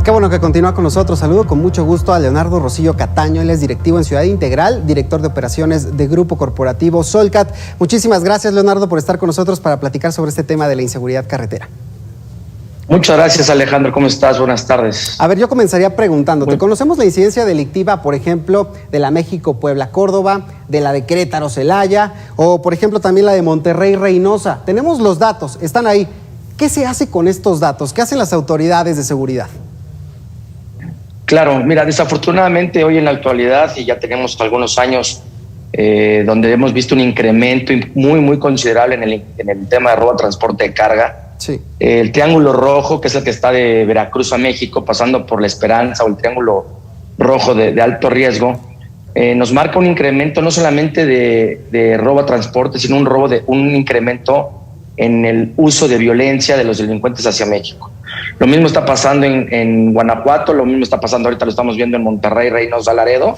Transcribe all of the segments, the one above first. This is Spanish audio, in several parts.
Qué bueno que continúa con nosotros. Saludo con mucho gusto a Leonardo Rosillo Cataño. Él es directivo en Ciudad Integral, director de operaciones de Grupo Corporativo Solcat. Muchísimas gracias, Leonardo, por estar con nosotros para platicar sobre este tema de la inseguridad carretera. Muchas gracias, Alejandro. ¿Cómo estás? Buenas tardes. A ver, yo comenzaría preguntándote. ¿Conocemos la incidencia delictiva, por ejemplo, de la México-Puebla-Córdoba, de la de Querétaro-Celaya o, por ejemplo, también la de Monterrey-Reynosa? Tenemos los datos, están ahí. ¿Qué se hace con estos datos? ¿Qué hacen las autoridades de seguridad? Claro, mira, desafortunadamente hoy en la actualidad, y ya tenemos algunos años donde hemos visto un incremento muy considerable en el tema de robo a transporte de carga. Sí. El Triángulo Rojo, que es el que está de Veracruz a México, pasando por La Esperanza, o el Triángulo Rojo de alto riesgo, nos marca un incremento no solamente de robo a transporte, sino un incremento en el uso de violencia de los delincuentes hacia México. Lo mismo está pasando en Guanajuato, lo mismo está pasando ahorita, lo estamos viendo en Monterrey, Reynosa, Laredo.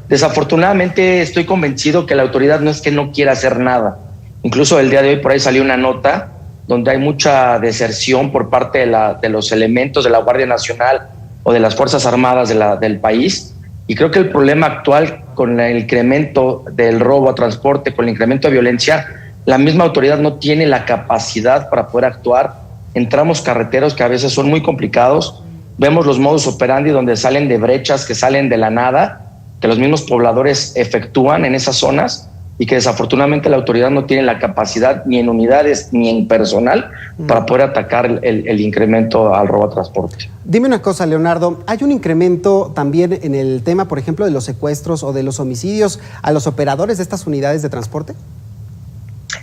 Desafortunadamente estoy convencido que la autoridad no es que no quiera hacer nada. Incluso el día de hoy por ahí salió una nota donde hay mucha deserción por parte de los elementos de la Guardia Nacional o de las Fuerzas Armadas del país. Y creo que el problema actual con el incremento del robo a transporte, con el incremento de violencia, la misma autoridad no tiene la capacidad para poder actuar en tramos carreteros que a veces son muy complicados. Vemos los modus operandi donde salen de brechas que salen de la nada, que los mismos pobladores efectúan en esas zonas y que desafortunadamente la autoridad no tiene la capacidad ni en unidades ni en personal para poder atacar el incremento al robo a transporte. Dime una cosa, Leonardo, ¿hay un incremento también en el tema, por ejemplo, de los secuestros o de los homicidios a los operadores de estas unidades de transporte?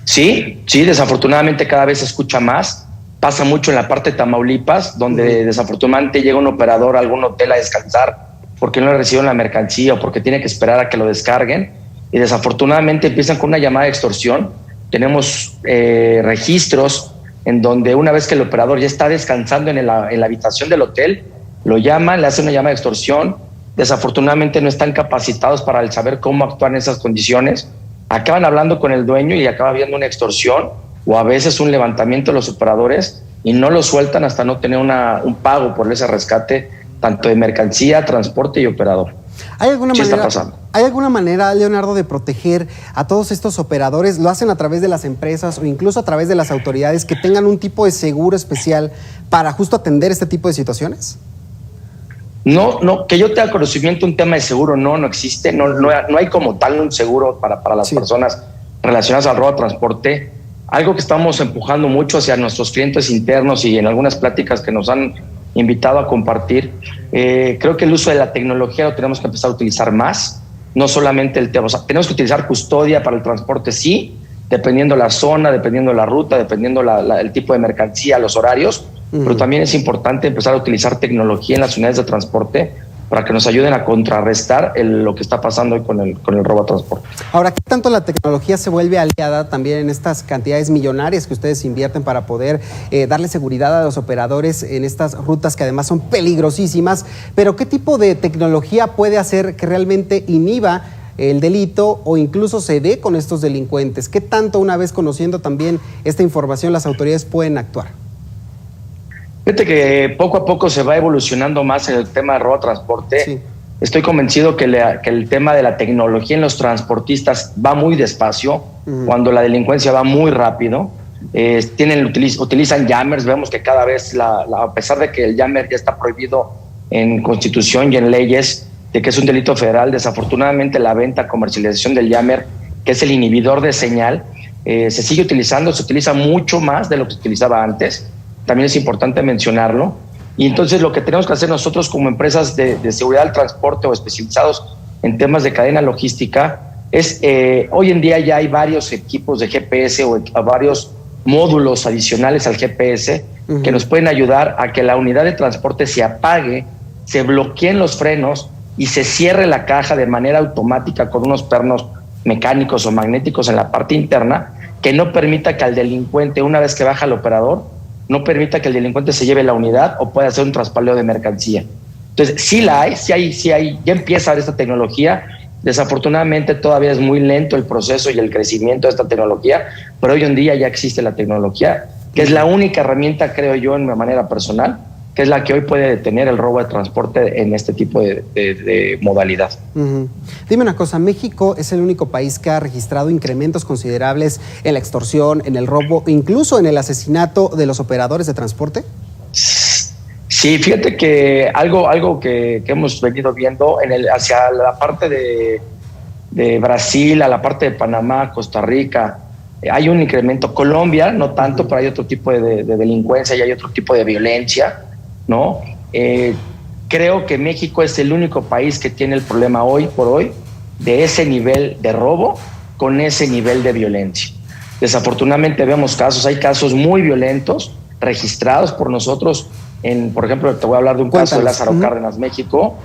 Sí, desafortunadamente cada vez se escucha más. Pasa mucho en la parte de Tamaulipas, donde desafortunadamente llega un operador a algún hotel a descansar porque no le recibieron la mercancía o porque tiene que esperar a que lo descarguen. Y desafortunadamente empiezan con una llamada de extorsión. Tenemos registros en donde una vez que el operador ya está descansando en la habitación del hotel, lo llaman, le hacen una llamada de extorsión. Desafortunadamente no están capacitados para el saber cómo actuar en esas condiciones. Acaban hablando con el dueño y acaba habiendo una extorsión o a veces un levantamiento de los operadores y no lo sueltan hasta no tener un pago por ese rescate, tanto de mercancía, transporte y operador. ¿Hay alguna manera, Leonardo, de proteger a todos estos operadores? ¿Lo hacen a través de las empresas o incluso a través de las autoridades que tengan un tipo de seguro especial para justo atender este tipo de situaciones? No, que yo tenga conocimiento, un tema de seguro no existe, no hay como tal un seguro para las personas relacionadas al robo de transporte. Algo que estamos empujando mucho hacia nuestros clientes internos y en algunas pláticas que nos han invitado a compartir, creo que el uso de la tecnología lo tenemos que empezar a utilizar más, no solamente el tema, o sea, tenemos que utilizar custodia para el transporte, sí, dependiendo la zona, dependiendo la ruta, dependiendo el tipo de mercancía, los horarios, pero también es importante empezar a utilizar tecnología en las unidades de transporte para que nos ayuden a contrarrestar lo que está pasando hoy con el robo a transporte. Ahora, ¿qué tanto la tecnología se vuelve aliada también en estas cantidades millonarias que ustedes invierten para poder darle seguridad a los operadores en estas rutas que además son peligrosísimas? Pero ¿qué tipo de tecnología puede hacer que realmente inhiba el delito o incluso se dé con estos delincuentes? ¿Qué tanto, una vez conociendo también esta información, las autoridades pueden actuar? Fíjate que poco a poco se va evolucionando más en el tema de robo a transporte. Sí. Estoy convencido que el tema de la tecnología en los transportistas va muy despacio, cuando la delincuencia va muy rápido. Utilizan jammers, vemos que cada vez, a pesar de que el jammer ya está prohibido en Constitución y en leyes, de que es un delito federal, desafortunadamente la venta, comercialización del jammer, que es el inhibidor de señal, se sigue utilizando, se utiliza mucho más de lo que se utilizaba antes. También es importante mencionarlo. Y entonces lo que tenemos que hacer nosotros como empresas de seguridad del transporte o especializados en temas de cadena logística es, hoy en día ya hay varios equipos de GPS o varios módulos adicionales al GPS que nos pueden ayudar a que la unidad de transporte se apague, se bloqueen los frenos y se cierre la caja de manera automática con unos pernos mecánicos o magnéticos en la parte interna que no permita que al delincuente, una vez que baja el operador, no permita que el delincuente se lleve la unidad o pueda hacer un traspaleo de mercancía. Entonces, sí hay, ya empieza a haber esta tecnología. Desafortunadamente todavía es muy lento el proceso y el crecimiento de esta tecnología, pero hoy en día ya existe la tecnología, que es la única herramienta, creo yo, en mi manera personal, que es la que hoy puede detener el robo de transporte en este tipo de modalidad. Dime una cosa, ¿México es el único país que ha registrado incrementos considerables en la extorsión, en el robo, incluso en el asesinato de los operadores de transporte? Sí, fíjate que algo que hemos venido viendo hacia la parte de Brasil, a la parte de Panamá, Costa Rica, hay un incremento. Colombia, no tanto, pero hay otro tipo de delincuencia y hay otro tipo de violencia, ¿no? Creo que México es el único país que tiene el problema hoy por hoy de ese nivel de robo con ese nivel de violencia. Desafortunadamente vemos casos, hay casos muy violentos registrados por nosotros. Por ejemplo, te voy a hablar de un caso de Lázaro Cárdenas, México,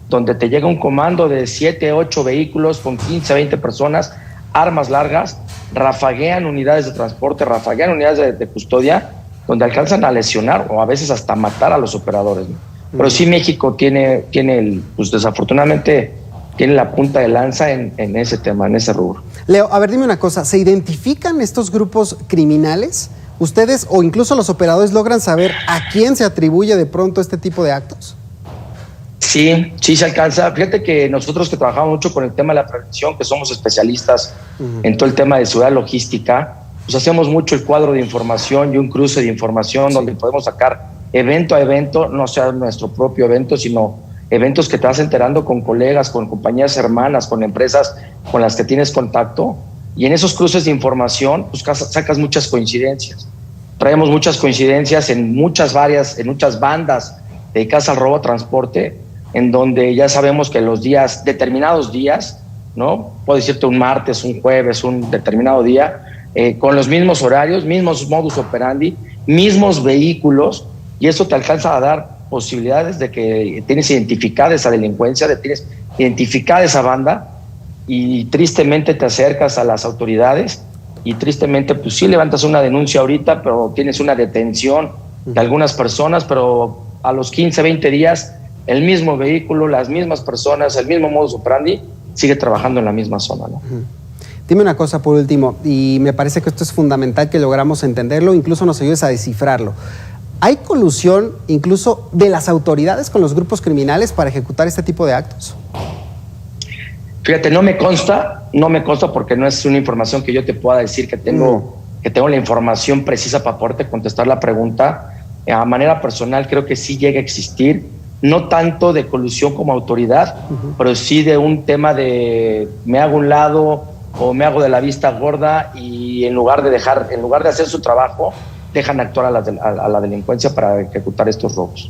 donde te llega un comando de 7, 8 vehículos con 15, 20 personas, armas largas, rafaguean unidades de transporte, rafaguean unidades de custodia, donde alcanzan a lesionar o a veces hasta matar a los operadores, ¿no? Pero sí México tiene pues desafortunadamente tiene la punta de lanza en ese tema, en ese rubro. Leo, a ver, dime una cosa, ¿se identifican estos grupos criminales? ¿Ustedes o incluso los operadores logran saber a quién se atribuye de pronto este tipo de actos? Sí se alcanza. Fíjate que nosotros que trabajamos mucho con el tema de la prevención, que somos especialistas en todo el tema de seguridad logística, pues hacemos mucho el cuadro de información y un cruce de información donde podemos sacar evento a evento, no sea nuestro propio evento, sino eventos que te vas enterando con colegas, con compañías hermanas, con empresas con las que tienes contacto. Y en esos cruces de información, pues sacas muchas coincidencias. Traemos muchas coincidencias en muchas bandas dedicadas al robo a transporte, en donde ya sabemos que los días, determinados días, ¿no? Puedo decirte un martes, un jueves, un determinado día, con los mismos horarios, mismos modus operandi, mismos vehículos, y eso te alcanza a dar posibilidades de que tienes identificada esa delincuencia, tienes identificada esa banda, y tristemente te acercas a las autoridades y tristemente pues sí levantas una denuncia ahorita, pero tienes una detención de algunas personas, pero a los 15, 20 días el mismo vehículo, las mismas personas, el mismo modus operandi sigue trabajando en la misma zona, ¿no? Dime una cosa por último, y me parece que esto es fundamental que logramos entenderlo, incluso nos ayudes a descifrarlo. ¿Hay colusión incluso de las autoridades con los grupos criminales para ejecutar este tipo de actos? Fíjate, no me consta porque no es una información que yo te pueda decir que tengo la información precisa para poderte contestar la pregunta. A manera personal creo que sí llega a existir, no tanto de colusión como autoridad, pero sí de un tema de me hago a un lado o me hago de la vista gorda y en lugar de hacer su trabajo, dejan actuar a la delincuencia para ejecutar estos robos.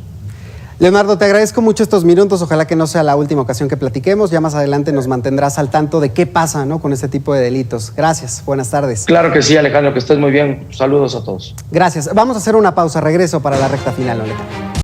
Leonardo, te agradezco mucho estos minutos, ojalá que no sea la última ocasión que platiquemos, ya más adelante nos mantendrás al tanto de qué pasa, ¿no?, con este tipo de delitos. Gracias, buenas tardes. Claro que sí, Alejandro, que estés muy bien, saludos a todos. Gracias, vamos a hacer una pausa, regreso para la recta final, Oleta.